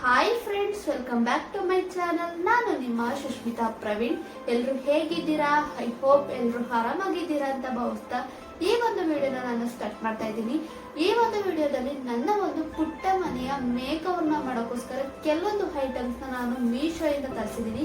Hi friends, welcome back to my channel. ನಾನು ನಿಮ್ಮ ಸುಷ್ಮಿತಾ ಪ್ರವೀಣ್. ಎಲ್ಲರೂ ಹೇಗಿದ್ದೀರಾ? ಐ ಹೋಪ್ ಎಲ್ಲರೂ ಆರಾಮಾಗಿದ್ದೀರಾ ಅಂತ ಭಾವಿಸ್ತಾ ಈ ಒಂದು ವಿಡಿಯೋನ ನಾನು ಸ್ಟಾರ್ಟ್ ಮಾಡ್ತಾ ಇದ್ದೀನಿ. ಈ ಒಂದು ವಿಡಿಯೋದಲ್ಲಿ ನನ್ನ ಒಂದು ಪುಟ್ಟ ಮನೆಯ ಮೇಕವರ್ನ ಮಾಡೋಕ್ಕೋಸ್ಕರ ಕೆಲವೊಂದು ಐಟಮ್ಸ್ನ ನಾನು ಮೀಶೋ ಇಂದ ತರಿಸಿದ್ದೀನಿ.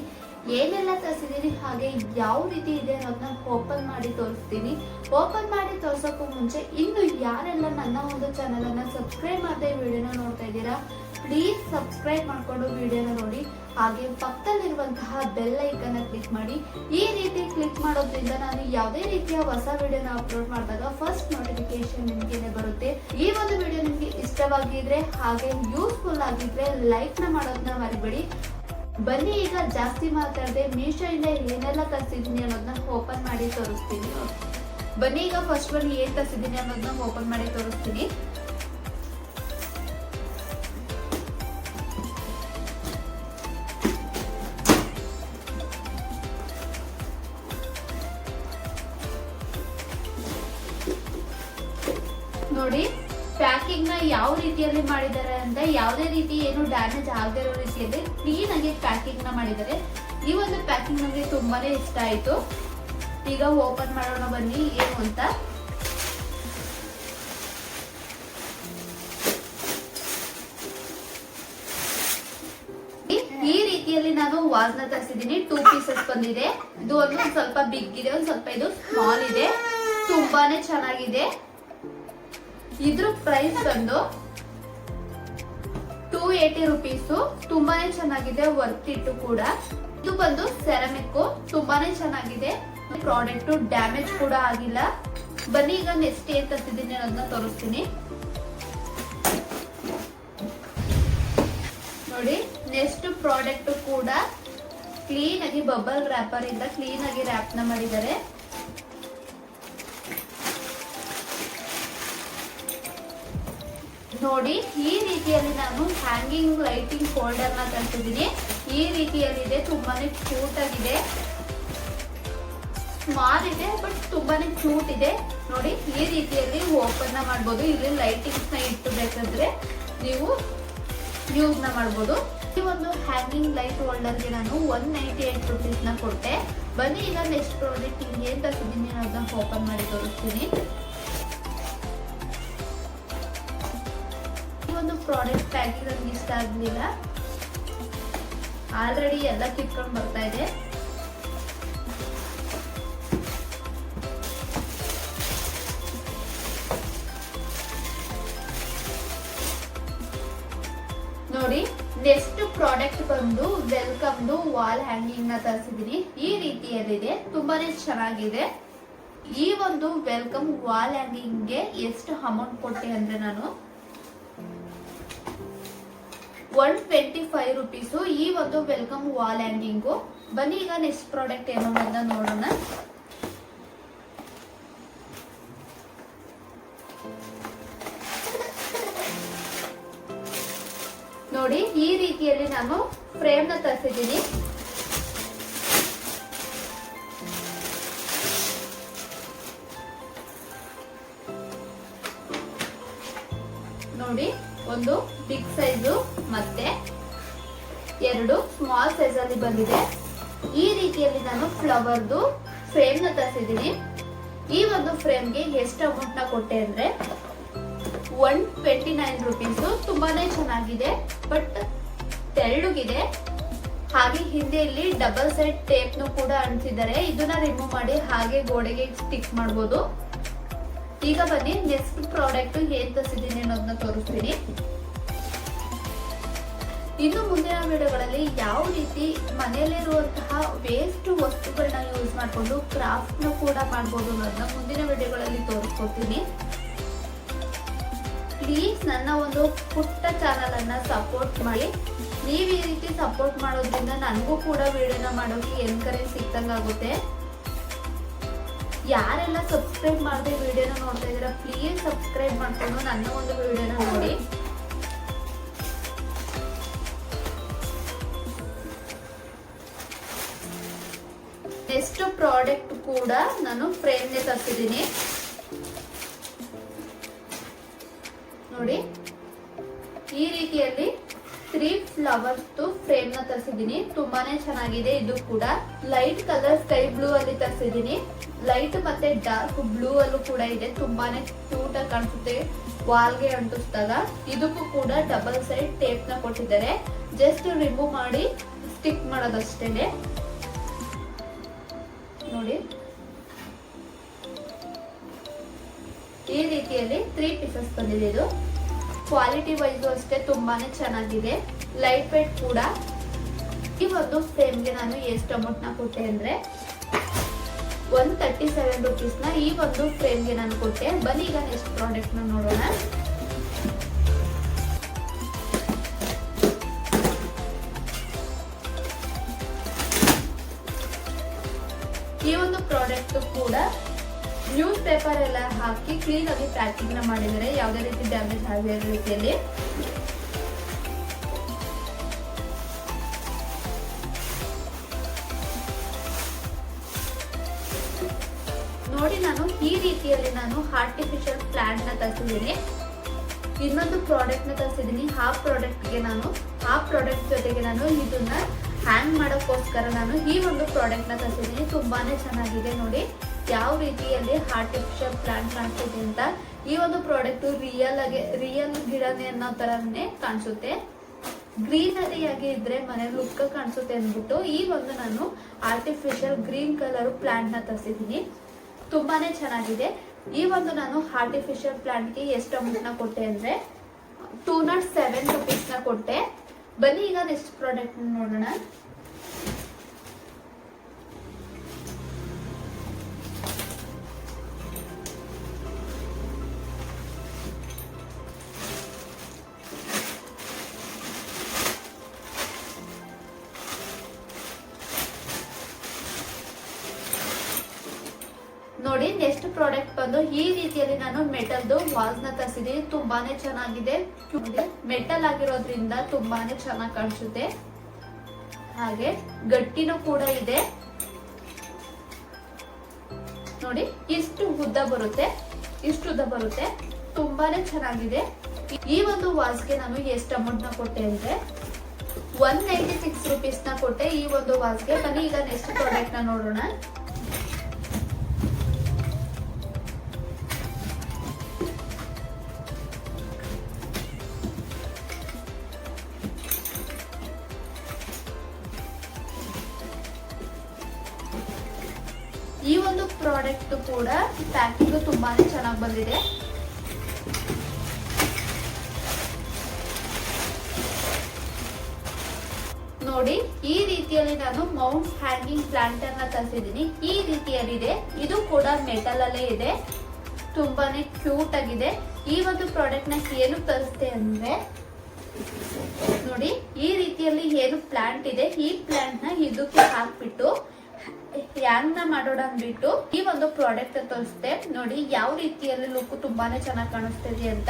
ಏನೆಲ್ಲ ತರಿಸಿದ್ದೀನಿ ಹಾಗೆ ಯಾವ ರೀತಿ ಇದೆ ಅನ್ನೋದನ್ನ ಓಪನ್ ಮಾಡಿ ತೋರಿಸ್ತೀನಿ. ಓಪನ್ ಮಾಡಿ ತೋರ್ಸೋಕ್ಕೂ ಮುಂಚೆ ಇನ್ನು ಯಾರೆಲ್ಲ ನನ್ನ ಒಂದು ಚಾನಲ್ ಅನ್ನ ಸಬ್ಸ್ಕ್ರೈಬ್ ಮಾಡದೆ ವಿಡಿಯೋನ ನೋಡ್ತಾ ಇದ್ದೀರಾ, ಪ್ಲೀಸ್ ಸಬ್ಸ್ಕ್ರೈಬ್ ಮಾಡ್ಕೊಂಡು ವಿಡಿಯೋನ ನೋಡಿ. ಹಾಗೆ ಪಕ್ಕದಲ್ಲಿರುವಂತಹ ಬೆಲ್ ಐಕನ್ ಕ್ಲಿಕ್ ಮಾಡಿ. ಈ ರೀತಿ ಕ್ಲಿಕ್ ಮಾಡೋದ್ರಿಂದ ನಾನು ಯಾವುದೇ ರೀತಿಯ ಹೊಸ ವಿಡಿಯೋನ ಅಪ್ಲೋಡ್ ಮಾಡಿದಾಗ ಫಸ್ಟ್ ನೋಟಿಫಿಕೇಶನ್ ನಿಮ್ಗೆ ಬರುತ್ತೆ. ಈ ಒಂದು ವಿಡಿಯೋ ನಿಮ್ಗೆ ಇಷ್ಟವಾಗಿದ್ರೆ ಹಾಗೆ ಯೂಸ್ಫುಲ್ ಆಗಿದ್ರೆ ಲೈಕ್ ನ ಮಾಡೋದನ್ನ ಮರಿಬೇಡಿ. ಬನ್ನಿ ಈಗ ಜಾಸ್ತಿ ಮಾತಾಡದೆ ಮೀಶೋ ಇಂದ ಏನೆಲ್ಲ ತರಿಸಿದೀನಿ ಅನ್ನೋದನ್ನ ಓಪನ್ ಮಾಡಿ ತೋರಿಸ್ತೀನಿ. ಬನ್ನಿ ಈಗ ಫಸ್ಟ್ ಒಂದು ಏನ್ ತರಿಸಿದೀನಿ ಅನ್ನೋದನ್ನ ಓಪನ್ ಮಾಡಿ ತೋರಿಸ್ತೀನಿ. ನೋಡಿ ಪ್ಯಾಕಿಂಗ್ ನ ಯಾವ ರೀತಿಯಲ್ಲಿ ಮಾಡಿದ್ದಾರೆ ಅಂತ, ಯಾವುದೇ ರೀತಿ ಏನು ಡ್ಯಾಮೇಜ್ ಆಗದೆ ಇರೋ ರೀತಿಯಲ್ಲಿ ಕ್ಲೀನ್ ಆಗಿ ಪ್ಯಾಕಿಂಗ್ ನ ಮಾಡಿದ್ದಾರೆ. ಈ ಒಂದು ಪ್ಯಾಕಿಂಗ್ ನನಗೆ ತುಂಬಾನೇ ಇಷ್ಟ ಆಯ್ತು. ಈಗ ಓಪನ್ ಮಾಡೋಣ ಬನ್ನಿ ಏನು ಅಂತ. ಈ ರೀತಿಯಲ್ಲಿ ನಾನು ವಾಸ್ನ ತರಿಸಿದ್ದೀನಿ. 2 ಪೀಸಸ್ ಬಂದಿದೆ. ಇದು ಒಂದು ಸ್ವಲ್ಪ ಬಿಗ್ ಇದೆ, ಒಂದು ಸ್ವಲ್ಪ ಇದು ಸ್ಮಾಲ್ ಇದೆ. ತುಂಬಾನೇ ಚೆನ್ನಾಗಿದೆ. ಇದ್ರ ಪ್ರೈಸ್ ಬಂದು 280 ರುಪೀಸ್. ತುಂಬಾನೇ ಚೆನ್ನಾಗಿದೆ, ವರ್ತ್ ಇಟ್ಟು ಕೂಡ. ಇದು ಬಂದು ಸೆರಾಮಿಕ್, ತುಂಬಾನೇ ಚೆನ್ನಾಗಿದೆ. ಪ್ರಾಡಕ್ಟ್ ಡ್ಯಾಮೇಜ್ ಕೂಡ ಆಗಿಲ್ಲ. ಬನ್ನಿ ಈಗ ನೆಕ್ಸ್ಟ್ ಏನ್ ತರಿಸಿದ್ದೀನಿ ಅನ್ನೋದನ್ನ ತೋರಿಸ್ತೀನಿ. ನೋಡಿ ನೆಕ್ಸ್ಟ್ ಪ್ರಾಡಕ್ಟ್ ಕೂಡ ಕ್ಲೀನ್ ಆಗಿ ಬಬಲ್ ರ್ಯಾಪರ್ ಇಂದ ಕ್ಲೀನ್ ಆಗಿ ರ್ಯಾಪ್ ನ ಮಾಡಿದ್ದಾರೆ. ನೋಡಿ ಈ ರೀತಿಯಲ್ಲಿ ನಾನು ಹ್ಯಾಂಗಿಂಗ್ ಲೈಟಿಂಗ್ ಹೋಲ್ಡರ್ ನ ತರಿಸಿದ್ದೀನಿ. ಈ ರೀತಿಯಲ್ಲಿ ಇದೆ, ತುಂಬಾನೇ ಕ್ಯೂಟ್ ಆಗಿದೆ. ಸ್ಮಾಲ್ ಇದೆ ಬಟ್ ತುಂಬಾನೇ ಕ್ಯೂಟ್ ಇದೆ. ನೋಡಿ ಈ ರೀತಿಯಲ್ಲಿ ಓಪನ್ ನ ಮಾಡಬಹುದು. ಇಲ್ಲಿ ಲೈಟಿಂಗ್ಸ್ ನ ಇಟ್ಟು ಬೇಕಾದ್ರೆ ನೀವು ಯೂಸ್ ನ ಮಾಡಬಹುದು. ಈ ಒಂದು ಹ್ಯಾಂಗಿಂಗ್ ಲೈಟ್ ಹೋಲ್ಡರ್ ಗೆ ನಾನು 198 ರುಪೀಸ್ ನ ಕೊಟ್ಟೆ. ಬನ್ನಿ ಈಗ ನೆಕ್ಸ್ಟ್ ಪ್ರಾಡಕ್ಟ್ ಏನ್ ತರಿಸಿದ್ದೀನಿ ಅನ್ನೋದನ್ನ ಓಪನ್ ಮಾಡಿ ತೋರಿಸ್ತೀನಿ. ಒಂದು ಪ್ರಾಡಕ್ಟ್ ಪ್ಯಾಕಿಂಗ್ ನನಗೆ ಇಷ್ಟ ಆಗಲಿಲ್ಲ. ಆಲ್ರೆಡಿ ಎಲ್ಲ ಕಿತ್ಕೊಂಡು ಬರ್ತಾ ಇದೆ. ನೋಡಿ ನೆಕ್ಸ್ಟ್ ಪ್ರಾಡಕ್ಟ್ ಬಂದು ವೆಲ್ಕಮ್ ವಾಲ್ ಹ್ಯಾಂಗಿಂಗ್ ನ ತರಿಸಿದೀನಿ. ಈ ರೀತಿಯಲ್ಲಿದೆ, ತುಂಬಾನೇ ಚೆನ್ನಾಗಿದೆ. ಈ ಒಂದು ವೆಲ್ಕಮ್ ವಾಲ್ ಹ್ಯಾಂಗಿಂಗ್ ಗೆ ಎಷ್ಟು ಅಮೌಂಟ್ ಕೊಟ್ಟೆ ಅಂದ್ರೆ ನಾನು 125 ರುಪೀಸ್. ಈ ಒಂದು ವೆಲ್ಕಮ್ ವಾಲ್ ಹ್ಯಾಂಗಿಂಗು. ಬನ್ನಿ ಈಗ ನೆಕ್ಸ್ಟ್ ಪ್ರಾಡಕ್ಟ್ ಏನೋ ಅಂತ ನೋಡೋಣ. ನೋಡಿ ಈ ರೀತಿಯಲ್ಲಿ ನಾನು ಫ್ರೇಮ್ ನ ತರಿಸಿದ್ದೀನಿ. ನೋಡಿ ಒಂದು ಬಿಗ್ ಸೈಜು ಮತ್ತೆ 2 ಸ್ಮಾಲ್ ಸೈಜ್ ಅಲ್ಲಿ ಬಂದಿದೆ. ಈ ರೀತಿಯಲ್ಲಿ ನಾನು ಫ್ಲವರ್ದು ಫ್ರೇಮ್ ನ ತರಿಸಿದ್ದೀನಿ. ಈ ಒಂದು ಫ್ರೇಮ್ ಗೆ ಎಷ್ಟು ಅಮೌಂಟ್ ನ ಕೊಟ್ಟೆ ಅಂದ್ರೆ 129 ರುಪೀಸ್. ತುಂಬಾನೇ ಚೆನ್ನಾಗಿದೆ ಬಟ್ ತೆಳ್ಳಗಿದೆ. ಹಾಗೆ ಹಿಂದೆ ಇಲ್ಲಿ ಡಬಲ್ ಸೈಡ್ ಟೇಪ್ ನು ಕೂಡ ಅಂಟಿಸಿದ್ದಾರೆ. ಇದನ್ನ ರಿಮೂವ್ ಮಾಡಿ ಹಾಗೆ ಗೋಡೆಗೆ ಸ್ಟಿಕ್ ಮಾಡಬಹುದು. ಈಗ ಬನ್ನಿ ನೆಕ್ಸ್ಟ್ ಪ್ರಾಡಕ್ಟ್ ಏನ್ ತರಿಸಿದ್ದೀನಿ ಅನ್ನೋದನ್ನ ತೋರಿಸ್ತೀನಿ. ಇನ್ನು ಮುಂದಿನ ವಿಡಿಯೋಗಳಲ್ಲಿ ಯಾವ ರೀತಿ ಮನೆಯಲ್ಲಿರುವಂತಹ ವೇಸ್ಟ್ ವಸ್ತುಗಳನ್ನ ಯೂಸ್ ಮಾಡಿಕೊಂಡು ಕ್ರಾಫ್ಟ್ ನ ಕೂಡ ಮಾಡಬಹುದು ಅನ್ನೋದನ್ನ ಮುಂದಿನ ವಿಡಿಯೋಗಳಲ್ಲಿ ತೋರಿಸ್ಕೊಡ್ತೀನಿ. ಪ್ಲೀಸ್ ನನ್ನ ಒಂದು ಪುಟ್ಟ ಚಾನಲ್ ಅನ್ನ ಸಪೋರ್ಟ್ ಮಾಡಿ. ನೀವು ಈ ರೀತಿ ಸಪೋರ್ಟ್ ಮಾಡೋದ್ರಿಂದ ನನಗೂ ಕೂಡ ವಿಡಿಯೋನ ಮಾಡೋಕೆ ಎನ್ಕರೇಜ್ ಸಿಕ್ತಂಗಾಗುತ್ತೆ. ಯಾರೆಲ್ಲ ಸಬ್ಸ್ಕ್ರೈಬ್ ಮಾಡದೆ ವಿಡಿಯೋನ ನೋಡ್ತಾ ಇದ್ದೀರಾ, ಪ್ಲೀಸ್ ಸಬ್ಸ್ಕ್ರೈಬ್ ಮಾಡ್ಕೊಂಡು ನನ್ನ ಒಂದು ವಿಡಿಯೋನ ನೋಡಿ. ನೆಕ್ಸ್ಟ್ ಪ್ರಾಡಕ್ಟ್ ಕೂಡ ನಾನು ಫ್ರೇಮ್ ನೇ ತರಿಸಿದ್ದೀನಿ. ನೋಡಿ ಈ ರೀತಿಯಲ್ಲಿ 3 ಫ್ಲವರ್ಸ್ ಫ್ರೇಮ್ ನ ತರಿಸಿದೀನಿ. ತುಂಬಾನೇ ಚೆನ್ನಾಗಿದೆ. ಇದು ಕೂಡ ಲೈಟ್ ಕಲರ್ ಸ್ಕೈ ಬ್ಲೂ ಅಲ್ಲಿ ತರಿಸಿದೀನಿ. ಲೈಟ್ ಮತ್ತೆ ಡಾರ್ಕ್ ಬ್ಲೂ ಅಲ್ಲೂ ಕೂಡ ಇದೆ. ತುಂಬಾನೇ ಕ್ಯೂಟ್ ಆಗಿ ಕಾಣಿಸುತ್ತೆ ವಾಲ್ಗೆ ಅಂಟಿಸಿದಾಗ. ಇದಕ್ಕೂ ಕೂಡ ಡಬಲ್ ಸೈಡ್ ಟೇಪ್ ನ ಕೊಟ್ಟಿದ್ದಾರೆ. ಜಸ್ಟ್ ರಿಮೂವ್ ಮಾಡಿ ಸ್ಟಿಕ್ ಮಾಡೋದಷ್ಟೇನೆ. ನೋಡಿ, ಈ ರೀತಿಯಲ್ಲಿ 3 ಪೀಸಸ್ ಬಂದಿದೆ. ಇದು ಕ್ವಾಲಿಟಿ ವೈಸ್ ಅಷ್ಟೇ ತುಂಬಾನೇ ಚೆನ್ನಾಗಿದೆ. ಲೈಟ್ ವೇಟ್ ಕೂಡ. ಈ ಒಂದು ಫ್ರೇಮ್ಗೆ ನಾನು ಎಷ್ಟು ಅಮೌಂಟ್ ನ ಕೊಟ್ಟೆ ಅಂದ್ರೆ 137 rupees ನ ಈ ಒಂದು ಫ್ರೇಮ್ಗೆ ನಾನು ಕೊಟ್ಟೆ. ಬನ್ನಿ ಈಗ ನೆಕ್ಸ್ಟ್ ಪ್ರಾಡಕ್ಟ್ ನ ನೋಡೋಣ. ಈ ಒಂದು ಪ್ರಾಡಕ್ಟ್ ಕೂಡ ನ್ಯೂಸ್ ಪೇಪರ್ ಎಲ್ಲ ಹಾಕಿ ಕ್ಲೀನ್ ಆಗಿ ಪ್ಯಾಕಿಂಗ್ ನ ಮಾಡಿದರೆ ಯಾವುದೇ ರೀತಿ ಡ್ಯಾಮೇಜ್ ಆಗದ ರೀತಿಯಲ್ಲಿ. ನೋಡಿ, ನಾನು ಈ ರೀತಿಯಲ್ಲಿ ಆರ್ಟಿಫಿಷಿಯಲ್ ಪ್ಲಾಂಟ್ ನ ತರಿಸಿದ್ದೀನಿ. ಇನ್ನೊಂದು ಪ್ರಾಡಕ್ಟ್ ನ ತರಿಸಿದ್ದೀನಿ. ಆ ಪ್ರಾಡಕ್ಟ್ ಜೊತೆಗೆ ನಾನು ಇದನ್ನ ಹ್ಯಾಂಗ್ ಮಾಡೋಕ್ಕೋಸ್ಕರ ನಾನು ಈ ಒಂದು ಪ್ರಾಡಕ್ಟ್ ನ ತರಿಸಿದ್ದೀನಿ. ತುಂಬಾನೇ ಚೆನ್ನಾಗಿದೆ. ನೋಡಿ ಯಾವ ರೀತಿಯಲ್ಲಿ ಆರ್ಟಿಫಿಷಿಯಲ್ ಪ್ಲಾಂಟ್ ಕಾಣಿಸುತ್ತೆ ಅಂತ. ಈ ಒಂದು ಪ್ರಾಡಕ್ಟ್ ರಿಯಲ್ ಗಿಡನೇ ಅನ್ನೋ ತರನೇ ಕಾಣಿಸುತ್ತೆ. ಗ್ರೀನರಿ ಆಗಿ ಇದ್ರೆ ಮನೆ ಲುಕ್ ಕಾಣಿಸುತ್ತೆ ಅಂದ್ಬಿಟ್ಟು ಈ ಒಂದು ನಾನು ಆರ್ಟಿಫಿಷಿಯಲ್ ಗ್ರೀನ್ ಕಲರ್ ಪ್ಲಾಂಟ್ ನ ತರಿಸಿದ್ದೀನಿ. ತುಂಬಾನೇ ಚೆನ್ನಾಗಿದೆ. ಈ ಒಂದು ನಾನು ಆರ್ಟಿಫಿಷಿಯಲ್ ಪ್ಲಾಂಟ್ ಗೆ ಎಷ್ಟು ಅಮೌಂಟ್ ನ ಕೊಟ್ಟೆ ಅಂದ್ರೆ 207 rupees ನ ಕೊಟ್ಟೆ. ಬನ್ನಿ ಈಗ ನೆಕ್ಸ್ಟ್ ಪ್ರಾಡಕ್ಟ್ ನೋಡೋಣ. ನೋಡಿ, ನೆಕ್ಸ್ಟ್ ಪ್ರಾಡಕ್ಟ್ ಬಂದು ಈ ರೀತಿಯಲ್ಲಿ ನಾನು ಮೆಟಲ್ದು ವಾಲ್ಸ್ ನ ತರಿಸಿದ್ದೀನಿ. ತುಂಬಾನೇ ಚೆನ್ನಾಗಿದೆ. ಮೆಟಲ್ ಆಗಿರೋದ್ರಿಂದ ತುಂಬಾನೇ ಚೆನ್ನಾಗಿ ಕಾಣಿಸುತ್ತೆ. ಹಾಗೆ ಗಟ್ಟಿನೂ ಕೂಡ ಇದೆ. ನೋಡಿ, ಇಷ್ಟು ಉದ್ದ ಬರುತ್ತೆ. ತುಂಬಾನೇ ಚೆನ್ನಾಗಿದೆ. ಈ ಒಂದು ವಾಲ್ಸ್ಗೆ ನಾನು ಎಷ್ಟು ಅಮೌಂಟ್ ನ ಕೊಟ್ಟೆ ಅಂದ್ರೆ 196 rupees ನ ಕೊಟ್ಟೆ ಈ ಒಂದು ವಾಲ್ಸ್ಗೆ. ಬನ್ನಿ ಈಗ ನೆಕ್ಸ್ಟ್ ಪ್ರಾಡಕ್ಟ್ ನ ನೋಡೋಣ. ಈ ಒಂದು ಪ್ರಾಡಕ್ಟ್ ಕೂಡ ಪ್ಯಾಕಿಂಗ್ ತುಂಬಾನೇ ಚೆನ್ನಾಗಿ ಬಂದಿದೆ. ನೋಡಿ, ಈ ರೀತಿಯಲ್ಲಿ ನಾನು ಮೌಂಟ್ ಹ್ಯಾಂಗಿಂಗ್ ಪ್ಲಾಂಟರ್ ನ ತರಿಸಿದ್ದೀನಿ. ಈ ರೀತಿಯಲ್ಲಿದೆ. ಇದು ಕೂಡ ಮೆಟಲ್ ಅಲ್ಲೇ ಇದೆ. ತುಂಬಾನೇ ಕ್ಯೂಟ್ ಆಗಿದೆ. ಈ ಒಂದು ಪ್ರಾಡಕ್ಟ್ ನ ಏನು ತರಿಸ್ತೆ ಅಂದ್ರೆ ನೋಡಿ, ಈ ರೀತಿಯಲ್ಲಿ ಏನು ಪ್ಲಾಂಟ್ ಇದೆ ಈ ಪ್ಲಾಂಟ್ ನ ಇದಕ್ಕೆ ಹಾಕ್ಬಿಟ್ಟು ಹ್ಯಾಂಗ್ ನ ಮಾಡೋಣ ಅಂದ್ಬಿಟ್ಟು ಈ ಒಂದು ಪ್ರಾಡಕ್ಟ್ ತೋರಿಸ್ತೆ. ನೋಡಿ ಯಾವ ರೀತಿಯಲ್ಲಿ ಲುಕ್ ತುಂಬಾನೇ ಚೆನ್ನಾಗಿ ಕಾಣಿಸ್ತಿದೆ ಅಂತ.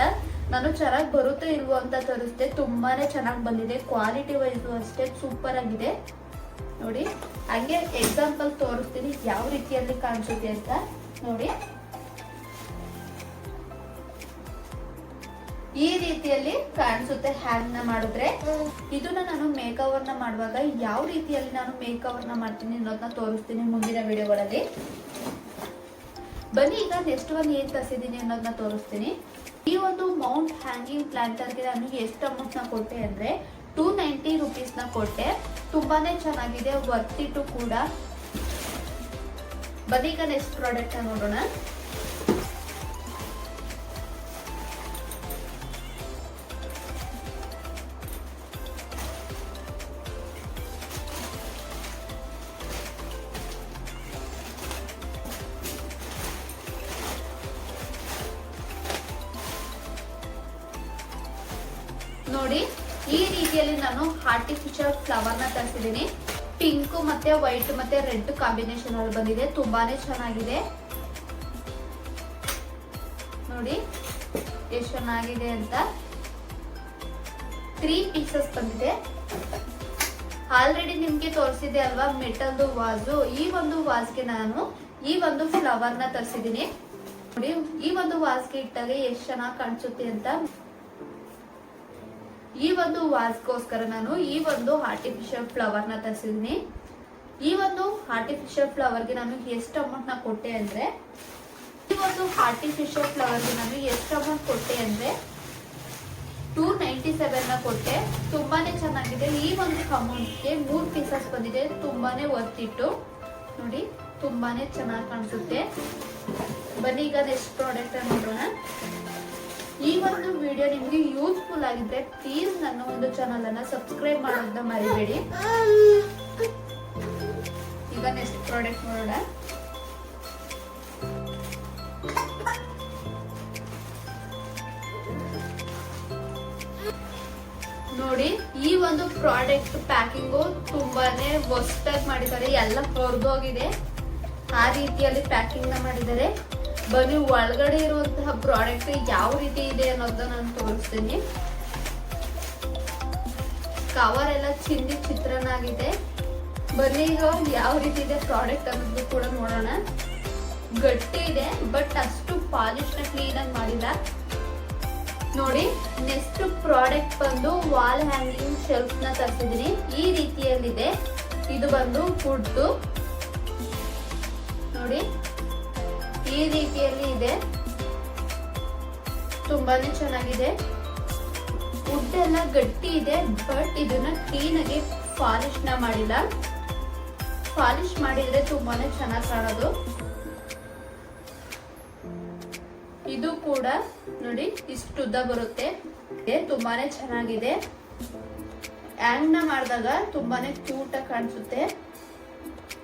ನಾನು ಚೆನ್ನಾಗಿ ಬರುತ್ತೆ ಇಲ್ವೋ ಅಂತ ತೋರಿಸ್ತೆ. ತುಂಬಾನೇ ಚೆನ್ನಾಗಿ ಬಂದಿದೆ. ಕ್ವಾಲಿಟಿ ವೈಸ್ ಅಷ್ಟೇ ಸೂಪರ್ ಆಗಿದೆ. ನೋಡಿ, ಹಂಗೆ ಎಕ್ಸಾಂಪಲ್ ತೋರಿಸ್ತೀನಿ ಯಾವ ರೀತಿಯಲ್ಲಿ ಕಾಣಿಸುತ್ತೆ ಅಂತ. ನೋಡಿ, ಈ ರೀತಿಯಲ್ಲಿ ಕಾಣಿಸುತ್ತೆ ಹ್ಯಾಂಗ್ ನ ಮಾಡಿದ್ರೆ. ಇದನ್ನ ನಾನು ಮೇಕವರ್ ನ ಮಾಡುವಾಗ ಯಾವ ರೀತಿಯಲ್ಲಿ ನಾನು ಮೇಕವರ್ ನ ಮಾಡ್ತೀನಿ ಅನ್ನೋದನ್ನ ತೋರಿಸ್ತೀನಿ ಮುಂದಿನ ವಿಡಿಯೋಗಳಲ್ಲಿ. ಬನ್ನಿ ಈಗ ನೆಕ್ಸ್ಟ್ ಒಂದು ಏನ್ ತರಿಸಿದೀನಿ ಅನ್ನೋದನ್ನ ತೋರಿಸ್ತೀನಿ. ಈ ಒಂದು ಮೌಂಟ್ ಹ್ಯಾಂಗಿಂಗ್ ಪ್ಲಾಂಟರ್ಗೆ ನಾನು ಎಷ್ಟು ಅಮೌಂಟ್ ನ ಕೊಟ್ಟೆ ಅಂದ್ರೆ 290 rupees ನ ಕೊಟ್ಟೆ. ತುಂಬಾನೇ ಚೆನ್ನಾಗಿದೆ. ವರ್ತ್ ಇಟ್ ಕೂಡ. ಬನ್ನಿ ಈಗ ನೆಕ್ಸ್ಟ್ ಪ್ರಾಡಕ್ಟ್ ನೋಡೋಣ. ನೋಡಿ, ಈ ರೀತಿಯಲ್ಲಿ ನಾನು ಆರ್ಟಿಫಿಷಿಯಲ್ ಫ್ಲವರ್ ನ ತರಿಸಿದ್ದೀನಿ. ಪಿಂಕ್ ಮತ್ತೆ ವೈಟ್ ಮತ್ತೆ ರೆಡ್ ಕಾಂಬಿನೇಷನ್ ಅಲ್ಲಿ ಬಂದಿದೆ. ತುಂಬಾನೇ ಚೆನ್ನಾಗಿದೆ. ನೋಡಿ ಎಷ್ಟು ಚೆನ್ನಾಗಿದೆ ಅಂತ. 3 ಪೀಸಸ್ ಬಂದಿದೆ. ಆಲ್ರೆಡಿ ನಿಮ್ಗೆ ತೋರಿಸಿದೆ ಅಲ್ವಾ ಮೆಟಲ್ದು ವಾಸು. ಈ ಒಂದು ವಾಸ್ಗೆ ನಾನು ಈ ಒಂದು ಫ್ಲವರ್ ನ ತರಿಸಿದ್ದೀನಿ. ನೋಡಿ, ಈ ಒಂದು ವಾಸ್ಗೆ ಇಟ್ಟಾಗ ಎಷ್ಟು ಚೆನ್ನಾಗಿ ಕಾಣಿಸುತ್ತೆ ಅಂತ. ಈ ಒಂದು ವಾಸ್ಗೋಸ್ಕರ ನಾನು ಈ ಒಂದು ಆರ್ಟಿಫಿಷಿಯಲ್ ಫ್ಲವರ್ ನ ತರಿಸಿದೀನಿ. ಈ ಒಂದು ಆರ್ಟಿಫಿಷಿಯಲ್ ಫ್ಲವರ್ಗೆ ನಾನು ಎಷ್ಟು ಅಮೌಂಟ್ ನ ಕೊಟ್ಟೆ ಅಂದ್ರೆ ಈ ಒಂದು ಆರ್ಟಿಫಿಷಿಯಲ್ ಫ್ಲವರ್ಗೆ ನಾನು ಎಷ್ಟು ಅಮೌಂಟ್ ಕೊಟ್ಟೆ ಅಂದ್ರೆ 297 ನ ಕೊಟ್ಟೆ. ತುಂಬಾನೇ ಚೆನ್ನಾಗಿದೆ. ಈ ಒಂದು ಅಮೌಂಟ್ಗೆ 3 ಪೀಸಸ್ ಬಂದಿದೆ. ತುಂಬಾನೇ ವರ್ತ್ ಇಟ್ಟು ನೋಡಿ, ತುಂಬಾನೇ ಚೆನ್ನಾಗಿ ಕಾಣಿಸುತ್ತೆ. ಬನ್ನಿ ಈಗ ನೆಕ್ಸ್ಟ್ ಪ್ರಾಡಕ್ಟ್ ನೋಡೋಣ. ಈ ಒಂದು ವಿಡಿಯೋ ನಿಮ್ಗೆ ಯೂಸ್ಫುಲ್ ಆಗಿದ್ರೆ ಪ್ಲೀಸ್ ನನ್ನ ಒಂದು ಚಾನಲ್ ಅನ್ನ ಸಬ್ಸ್ಕ್ರೈಬ್ ಮಾಡೋದನ್ನ ಮರಿಬೇಡಿ. ಈಗ ನೆಕ್ಸ್ಟ್ ಪ್ರಾಡಕ್ಟ್ ನೋಡೋಣ. ನೋಡಿ, ಈ ಒಂದು ಪ್ರಾಡಕ್ಟ್ ಪ್ಯಾಕಿಂಗು ತುಂಬಾನೇ ವರ್ಸ್ಟಾಗಿ ಮಾಡಿದ್ದಾರೆ. ಎಲ್ಲ ಹೊರದೋಗಿದೆ, ಆ ರೀತಿಯಲ್ಲಿ ಪ್ಯಾಕಿಂಗ್ ನ ಮಾಡಿದ್ದಾರೆ. ಬನ್ನಿ ಒಳಗಡೆ ಇರುವಂತಹ ಪ್ರಾಡಕ್ಟ್ ಯಾವ ರೀತಿ ಇದೆ ಅನ್ನೋದನ್ನ ನಾನು ತೋರಿಸ್ತೀನಿ. ಕವರ್ ಎಲ್ಲ ಚಿಂದಿ ಚಿತ್ರಣ ಆಗಿದೆ. ಬನ್ನಿ ಈಗ ಯಾವ ರೀತಿ ಇದೆ ಪ್ರಾಡಕ್ಟ್ ಅನ್ನೋದು ಕೂಡ ನೋಡೋಣ. ಗಟ್ಟಿ ಇದೆ, ಬಟ್ ಅಷ್ಟು ಪಾಲಿಶ್ ನ ಕ್ಲೀನ್ ಆಗಿ ಮಾಡಿಲ್ಲ. ನೋಡಿ, ನೆಕ್ಸ್ಟ್ ಪ್ರಾಡಕ್ಟ್ ಬಂದು ವಾಲ್ ಹ್ಯಾಂಗಿಂಗ್ ಶೆಲ್ಫ್ ನ ತರಿಸಿದೀನಿ. ಈ ರೀತಿಯಲ್ಲಿದೆ. ಇದು ಬಂದು ಫುಡ್ ನೋಡಿ, ಈ ರೀತಿಯಲ್ಲಿ ಇದೆ. ತುಂಬಾನೇ ಚೆನ್ನಾಗಿದೆ. ವುಡ್ ಎಲ್ಲ ಗಟ್ಟಿ ಇದೆ, ಬಟ್ ಇದನ್ನ ಕ್ಲೀನ್ ಆಗಿ ಪಾಲಿಶ್ ನ ಮಾಡಿಲ್ಲ. ಪಾಲಿಶ್ ಮಾಡಿದ್ರೆ ತುಂಬಾನೇ ಚೆನ್ನಾಗಿ ಕಾಣೋದು. ಇದು ಕೂಡ ನೋಡಿ ಇಷ್ಟು ಉದ್ದ ಬರುತ್ತೆ. ತುಂಬಾನೇ ಚೆನ್ನಾಗಿದೆ. ಹ್ಯಾಂಗ್ ನ ಮಾಡಿದಾಗ ತುಂಬಾನೇ ಕ್ಯೂಟ್ ಆಗಿ ಕಾಣಿಸುತ್ತೆ.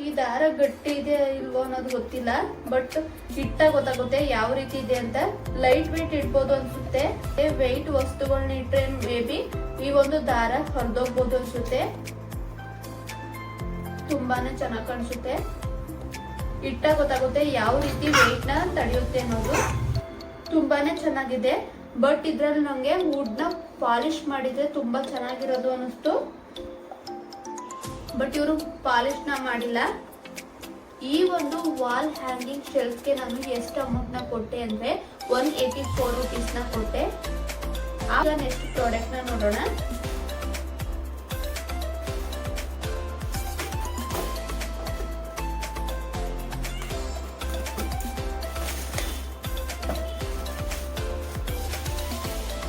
ಈ ದಾರ ಗಟ್ಟಿ ಇದೆ ಇಲ್ವೋ ಅನ್ನೋದು ಗೊತ್ತಿಲ್ಲ, ಬಟ್ ಇಟ್ಟಾಗ ಗೊತ್ತಾಗುತ್ತೆ ಯಾವ ರೀತಿ ಇದೆ ಅಂತ. ಲೈಟ್ ವೇಟ್ ಇಡ್ಬೋದು ಅನ್ಸುತ್ತೆ. ವೆಯ್ಟ್ ವಸ್ತುಗಳನ್ನ ಇಟ್ರೆ ಮೇ ಬಿ ಈ ಒಂದು ದಾರ ಹೊರದೋಗ್ಬೋದು ಅನ್ಸುತ್ತೆ. ತುಂಬಾನೇ ಚೆನ್ನಾಗಿ ಕಾಣಿಸುತ್ತೆ. ಇಟ್ಟಾಗ ಗೊತ್ತಾಗುತ್ತೆ ಯಾವ ರೀತಿ ವೆಯ್ಟ್ ನ ತಡೆಯುತ್ತೆ ಅನ್ನೋದು. ತುಂಬಾನೇ ಚೆನ್ನಾಗಿದೆ. ಬಟ್ ಇದ್ರಲ್ಲಿ ನಂಗೆ ವುಡ್ ನ ಪಾಲಿಶ್ ಮಾಡಿದ್ರೆ ತುಂಬಾ ಚೆನ್ನಾಗಿರೋದು ಅನಿಸ್ತು. ಬಟ್ ಇವರು ಪಾಲಿಶ್ ನ ಮಾಡಿಲ್ಲ. ಈ ಒಂದು ವಾಲ್ ಹ್ಯಾಂಗಿಂಗ್ ಶೆಲ್ಫ್ಗೆ ನಾನು ಎಷ್ಟು ಅಮೌಂಟ್ ನ ಕೊಟ್ಟೆ ಅಂದ್ರೆ 184 rupees ನ ಕೊಟ್ಟೆ. ಆಗ ನೆಕ್ಸ್ಟ್ ಪ್ರಾಡಕ್ಟ್ ನ ನೋಡೋಣ.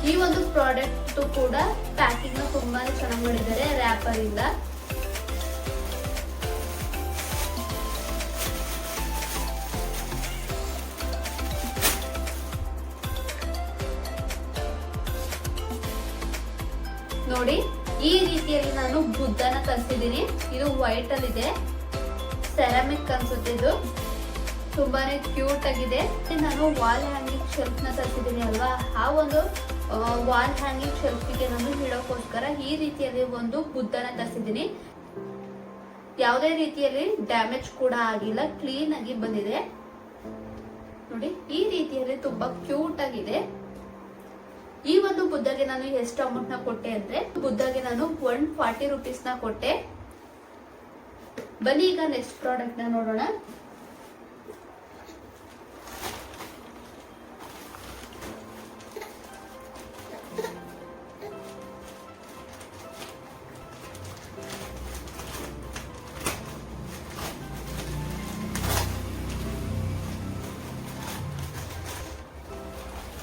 ಈ ಒಂದು ಪ್ರಾಡಕ್ಟ್ ಕೂಡ ಪ್ಯಾಕಿಂಗ್ ನ ತುಂಬಾನೇ ಚೆನ್ನಾಗಿ ಮಾಡಿದ್ದಾರೆ ರ್ಯಾಪರ್ ಇಂದ. ನೋಡಿ, ಈ ರೀತಿಯಲ್ಲಿ ನಾನು ಬುದ್ಧನ ತರಿಸಿದ್ದೀನಿ. ಇದು ವೈಟ್ ಅಲ್ಲಿ ಇದೆ. ಸೆರಾಮಿಕ್ ಅನ್ಸುತ್ತೆ. ಇದು ತುಂಬಾನೇ ಕ್ಯೂಟ್ ಆಗಿದೆ. ನಾನು ವಾಲ್ ಹ್ಯಾಂಗಿಂಗ್ ಶೆಲ್ಫ್ ನ ತರಿಸಿದ್ದೀನಿ ಅಲ್ವಾ, ಆ ಒಂದು ವಾಲ್ ಹ್ಯಾಂಗಿಂಗ್ ಶೆಲ್ಫಿಗೆ ನಾನು ಇಡೋಕ್ಕೋಸ್ಕರ ಈ ರೀತಿಯಲ್ಲಿ ಒಂದು ಬುದ್ಧನ ತರಿಸಿದ್ದೀನಿ. ಯಾವುದೇ ರೀತಿಯಲ್ಲಿ ಡ್ಯಾಮೇಜ್ ಕೂಡ ಆಗಿಲ್ಲ, ಕ್ಲೀನ್ ಆಗಿ ಬಂದಿದೆ. ನೋಡಿ, ಈ ರೀತಿಯಲ್ಲಿ ತುಂಬಾ ಕ್ಯೂಟ್ ಆಗಿದೆ. ಈ ಒಂದು ಬುದ್ಧಗೆ ನಾನು ಎಷ್ಟು ಅಮೌಂಟ್ ನ ಕೊಟ್ಟೆ ಅಂದ್ರೆ ಬುದ್ಧಗೆ ನಾನು 140 rupees ನ ಕೊಟ್ಟೆ. ಬನ್ನಿ ಈಗ ನೆಕ್ಸ್ಟ್ ಪ್ರಾಡಕ್ಟ್ ನ ನೋಡೋಣ.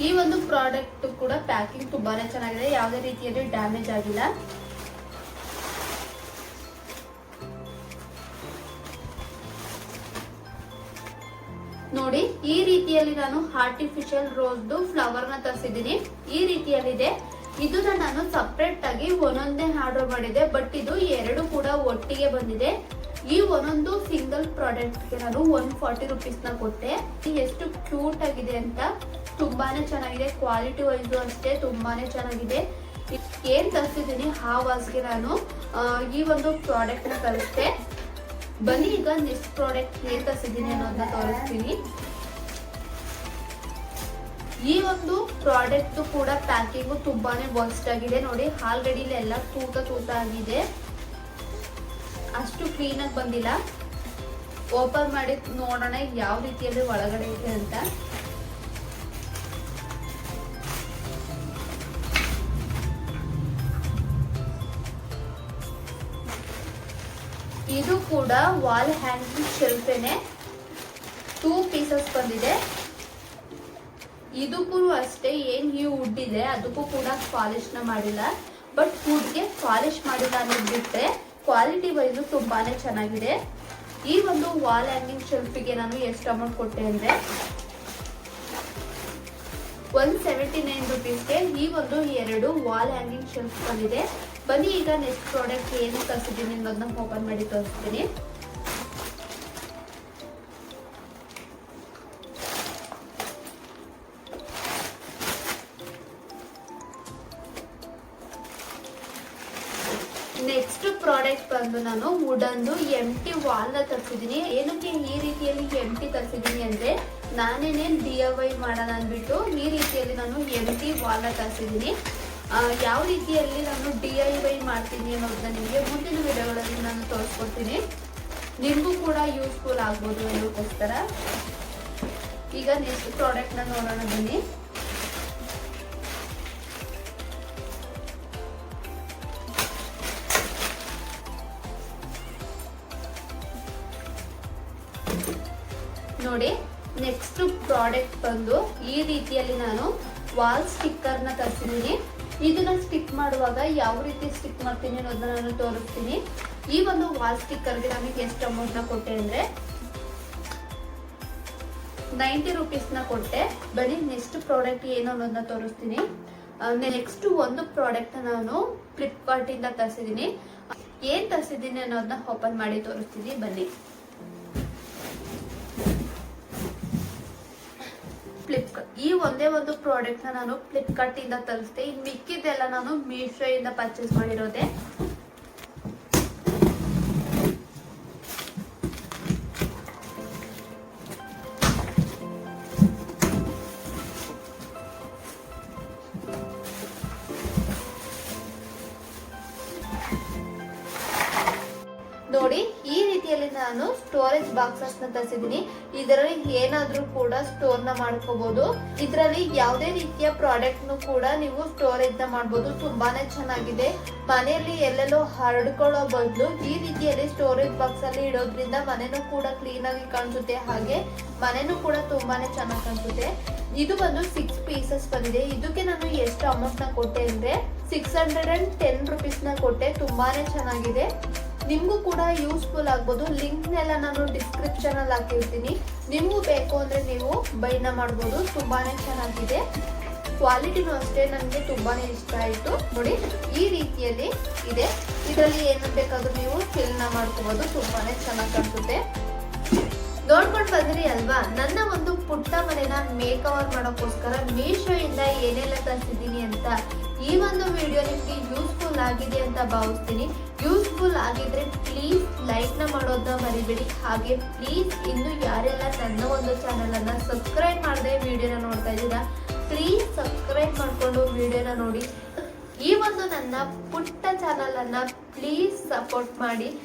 ಈ ಒಂದು ಪ್ರಾಡಕ್ಟ್ ಕೂಡ ಪ್ಯಾಕಿಂಗ್ ತುಂಬಾನೇ ಚೆನ್ನಾಗಿದೆ. ಯಾವುದೇ ರೀತಿಯಲ್ಲಿ ಡ್ಯಾಮೇಜ್ ಆಗಿಲ್ಲ. ನೋಡಿ, ಈ ರೀತಿಯಲ್ಲಿ ನಾನು ಆರ್ಟಿಫಿಷಿಯಲ್ ರೋಸ್ ಫ್ಲವರ್ ನ ತರಿಸಿದ್ದೀನಿ. ಈ ರೀತಿಯಲ್ಲಿದೆ. ಇದನ್ನ ನಾನು ಸಪರೇಟ್ ಆಗಿ ಒಂದೊಂದೇ ಆರ್ಡರ್ ಮಾಡಿದೆ, ಬಟ್ ಇದು ಎರಡು ಕೂಡ ಒಟ್ಟಿಗೆ ಬಂದಿದೆ. ಈ ಒಂದೊಂದು ಸಿಂಗಲ್ ಪ್ರಾಡಕ್ಟ್ ಗೆ ನಾನು 140 rupees ನ ಕೊಟ್ಟೆ. ಎಷ್ಟು ಕ್ಯೂಟ್ ಆಗಿದೆ ಅಂತ. ತುಂಬಾನೇ ಚೆನ್ನಾಗಿದೆ. ಕ್ವಾಲಿಟಿ ವೈಸ್ ಅಷ್ಟೇ ತುಂಬಾನೇ ಚೆನ್ನಾಗಿದೆ. ಏನ್ ತರಿಸಿದ್ದೀನಿ ಆ ವಾಸ್ಗೆ ನಾನು ಈ ಒಂದು ಪ್ರಾಡಕ್ಟ್ ನ ತರಿಸ್ತೆ. ಬನ್ನಿ ಈಗ ನೆಕ್ಸ್ಟ್ ಪ್ರಾಡಕ್ಟ್ ಏನ್ ತರಿಸಿದ್ದೀನಿ ಅನ್ನೋದನ್ನ ತೋರಿಸ್ತೀನಿ. ಈ ಒಂದು ಪ್ರಾಡಕ್ಟ್ ಕೂಡ ಪ್ಯಾಕಿಂಗ್ ತುಂಬಾನೇ ವರ್ಸ್ಟ್ ಆಗಿದೆ. ನೋಡಿ, ಆಲ್ರೆಡಿ ಎಲ್ಲ ತೂತ ಆಗಿದೆ. ಅಷ್ಟು ಕ್ಲೀನ್ ಆಗಿ ಬಂದಿಲ್ಲ. ಓಪನ್ ಮಾಡಿ ನೋಡೋಣ ಯಾವ ರೀತಿಯಲ್ಲಿ ಒಳಗಡೆ ಇದೆ ಅಂತ. ಇದು ಕೂಡ ವಾಲ್ ಹ್ಯಾಂಗಿಂಗ್ ಶೆಲ್ಫೇನೆ, 2 ಪೀಸಸ್ ಬಂದಿದೆ. ಇದಕ್ಕೂ ಅಷ್ಟೇ, ಏನ್ ಈ ವುಡ್ ಇದೆ ಅದಕ್ಕೂ ಕೂಡ ಪಾಲಿಶ್ ನ ಮಾಡಿಲ್ಲ. ಬಟ್ ವುಡ್ಗೆ ಪಾಲಿಶ್ ಮಾಡಿಲ್ಲ ಅನ್ನೋದು ಬಿಟ್ರೆ ಕ್ವಾಲಿಟಿ ವೈಸ್ ತುಂಬಾನೇ ಚೆನ್ನಾಗಿದೆ. ಈ ಒಂದು ವಾಲ್ ಹ್ಯಾಂಗಿಂಗ್ ಶೆಲ್ಫಿಗೆ ನಾನು ಎಷ್ಟು ಅಮೌಂಟ್ ಕೊಟ್ಟೆ ಅಂದ್ರೆ 179 ರುಪೀಸ್ಗೆ ಈ ಒಂದು 2 ವಾಲ್ ಹ್ಯಾಂಗಿಂಗ್ ಶೆಲ್ಫ್ ಬಂದಿದೆ. ಬನ್ನಿ ಈಗ ನೆಕ್ಸ್ಟ್ ಪ್ರಾಡಕ್ಟ್ ಏನು ತರಿಸಿದ್ದೀನಿ ಅನ್ನೋದನ್ನ ಓಪನ್ ಮಾಡಿ ತೋರಿಸ್ತೀನಿ. ನೆಕ್ಸ್ಟ್ ಪ್ರಾಡಕ್ಟ್ ಬಂದು ನಾನು ವುಡನ್ದು ಎಂಟಿ ವಾಲ್ ನ ತರಿಸಿದೀನಿ. ಏನಕ್ಕೆ ಈ ರೀತಿಯಲ್ಲಿ ಎಂಟಿ ತರಿಸಿದೀನಿ ಅಂದ್ರೆ ನಾನೇನೇ DIY ಮಾಡೋಣ ಅಂದ್ಬಿಟ್ಟು ಈ ರೀತಿಯಲ್ಲಿ ನಾನು ಎಂಟಿ ವಾಲ್ ನ ತರಿಸಿದೀನಿ. ಯಾವ ರೀತಿಯಲ್ಲಿ ನಾನು DIY ಮಾಡ್ತೀನಿ ಅನ್ನೋದನ್ನ ನಿಮಗೆ ಮುಂದಿನ ವಿಡಿಯೋಗಳಲ್ಲಿ ನಾನು ತೋರಿಸ್ಕೊಡ್ತೀನಿ. ನಿಮಗೂ ಕೂಡ ಯೂಸ್ಫುಲ್ ಆಗ್ಬೋದು ಅನ್ನೋಕ್ಕೋಸ್ಕರ. ಈಗ ನೆಕ್ಸ್ಟ್ ಪ್ರಾಡಕ್ಟ್ ನ ನೋಡೋಣ ಬನ್ನಿ. ನೋಡಿ, ನೆಕ್ಸ್ಟ್ ಪ್ರಾಡಕ್ಟ್ ಬಂದು ಈ ರೀತಿಯಲ್ಲಿ ನಾನು ವಾಲ್ ಸ್ಟಿಕ್ಕರ್ ನ ತರಿಸಿದ್ದೀನಿ. ಇದನ್ನ ಸ್ಟಿಕ್ ಮಾಡುವಾಗ ಯಾವ ರೀತಿ ಸ್ಟಿಕ್ ಮಾಡ್ತೀನಿ ಅನ್ನೋದನ್ನ ನಾನು ತೋರಿಸ್ತೀನಿ. ಈ ಒಂದು ವಾಲ್ ಸ್ಟಿಕ್ಕರ್ಗೆ ನನಗೆ ಎಷ್ಟು ಅಮೌಂಟ್ ನ ಕೊಟ್ಟೆ ಅಂದ್ರೆ 90 ರುಪೀಸ್ ನ ಕೊಟ್ಟೆ. ಬನ್ನಿ ನೆಕ್ಸ್ಟ್ ಪ್ರಾಡಕ್ಟ್ ಏನು ಅನ್ನೋದನ್ನ ತೋರಿಸ್ತೀನಿ. ನೆಕ್ಸ್ಟ್ ಒಂದು ಪ್ರಾಡಕ್ಟ್ ನಾನು ಫ್ಲಿಪ್ಕಾರ್ಟ್ ಇಂದ ತರಿಸಿದ್ದೀನಿ. ಏನ್ ತರಿಸಿದ್ದೀನಿ ಅನ್ನೋದನ್ನ ಓಪನ್ ಮಾಡಿ ತೋರಿಸ್ತೀನಿ ಬನ್ನಿ. ಈ ಒಂದೇ ಒಂದು ಪ್ರಾಡಕ್ಟ್ ನ ನಾನು ಫ್ಲಿಪ್ಕಾರ್ಟ್ ಇಂದ ತರಿಸಿದೆ. ಇನ್ ಮಿಕ್ಕಿದ್ದೆಲ್ಲ ನಾನು ಮೀಶೋ ಇಂದ ಪರ್ಚೇಸ್ ಮಾಡಿರೋದೆ. ನೋಡಿ, ಈ ರೀತಿಯಲ್ಲಿ ನಾನು ಸ್ಟೋರೇಜ್ ಬಾಕ್ಸಸ್ ನ ತರಿಸಿದೀನಿ. ಇದರಲ್ಲಿ ಏನಾದ್ರೂ ಕೂಡ ಸ್ಟೋರ್ ನ ಮಾಡ್ಕೋಬಹುದು. ಇದರಲ್ಲಿ ಯಾವುದೇ ರೀತಿಯ ಪ್ರಾಡಕ್ಟ್ ನು ಕೂಡ ನೀವು ಸ್ಟೋರೇಜ್ ನ ಮಾಡಬಹುದು. ತುಂಬಾನೇ ಚೆನ್ನಾಗಿದೆ. ಮನೆಯಲ್ಲಿ ಎಲ್ಲೆಲ್ಲೋ ಹರಡ್ಕೊಳ್ಳೋ ಬದಲು ಈ ರೀತಿಯಲ್ಲಿ ಸ್ಟೋರೇಜ್ ಬಾಕ್ಸ್ ಅಲ್ಲಿ ಇಡೋದ್ರಿಂದ ಮನೆನೂ ಕೂಡ ಕ್ಲೀನ್ ಆಗಿ ಕಾಣಿಸುತ್ತೆ, ಹಾಗೆ ಮನೆನೂ ಕೂಡ ತುಂಬಾನೇ ಚೆನ್ನಾಗಿ ಕಾಣಿಸುತ್ತೆ. ಇದು ಬಂದು 6 ಪೀಸಸ್ ಬಂದಿದೆ. ಇದಕ್ಕೆ ನಾನು ಎಷ್ಟು ಅಮೌಂಟ್ ನ ಕೊಟ್ಟೆ ಅಂದ್ರೆ 610 ರುಪೀಸ್ ನ ಕೊಟ್ಟೆ. ತುಂಬಾನೇ ಚೆನ್ನಾಗಿದೆ. ನಿಮ್ಗೂ ಕೂಡ ಯೂಸ್ಫುಲ್ ಆಗ್ಬೋದು. ಲಿಂಕ್ ನೆಲ್ಲ ನಾನು ಡಿಸ್ಕ್ರಿಪ್ಷನ್ ಅಲ್ಲಿ ಹಾಕಿರ್ತೀನಿ. ನಿಮ್ಗೂ ಬೇಕು ಅಂದ್ರೆ ನೀವು ಬೈನ ಮಾಡ್ಬೋದು. ತುಂಬಾನೇ ಚೆನ್ನಾಗಿದೆ. ಕ್ವಾಲಿಟಿನೂ ಅಷ್ಟೇ ನನಗೆ ತುಂಬಾನೇ ಇಷ್ಟ ಆಯ್ತು. ನೋಡಿ, ಈ ರೀತಿಯಲ್ಲಿ ಇದೆ. ಇದರಲ್ಲಿ ಏನು ಬೇಕಾದ್ರೂ ನೀವು ಫಿಲ್ ನ ಮಾಡ್ಕೋಬಹುದು. ತುಂಬಾನೇ ಚೆನ್ನಾಗಿ ಕಾಣಿಸುತ್ತೆ. ನೋಡ್ಕೊಂಡು ಬಂದ್ರಿ ಅಲ್ವಾ, ನನ್ನ ಒಂದು ಪುಟ್ಟ ಮನೆನ ಮೇಕ್ ಓವರ್ ಮಾಡೋಕ್ಕೋಸ್ಕರ ಮೀಶೋ ಇಂದ ಏನೆಲ್ಲ ತರಿಸಿದ್ದೀನಿ ಅಂತ. ಈ ಒಂದು ವಿಡಿಯೋ ನಿಮ್ಗೆ ಯೂಸ್ಫುಲ್ ಆಗಿದೆ ಅಂತ ಭಾವಿಸ್ತೀನಿ. ಯೂಸ್ಫುಲ್ ಆಗಿದ್ರೆ ಪ್ಲೀಸ್ ಲೈಕ್ ನ ಮಾಡೋದನ್ನ ಮರಿಬೇಡಿ. ಹಾಗೆ ಪ್ಲೀಸ್ ಇನ್ನು ಯಾರೆಲ್ಲ ನನ್ನ ಒಂದು ಚಾನೆಲ್ ಅನ್ನ ಸಬ್ಸ್ಕ್ರೈಬ್ ಮಾಡದೆ ವಿಡಿಯೋನ ನೋಡ್ತಾ ಇದ್ದೀರಾ, ಪ್ಲೀಸ್ ಸಬ್ಸ್ಕ್ರೈಬ್ ಮಾಡ್ಕೊಂಡು ವಿಡಿಯೋನ ನೋಡಿ. ಈ ಒಂದು ನನ್ನ ಪುಟ್ಟ ಚಾನೆಲ್ ಅನ್ನ ಪ್ಲೀಸ್ ಸಪೋರ್ಟ್ ಮಾಡಿ.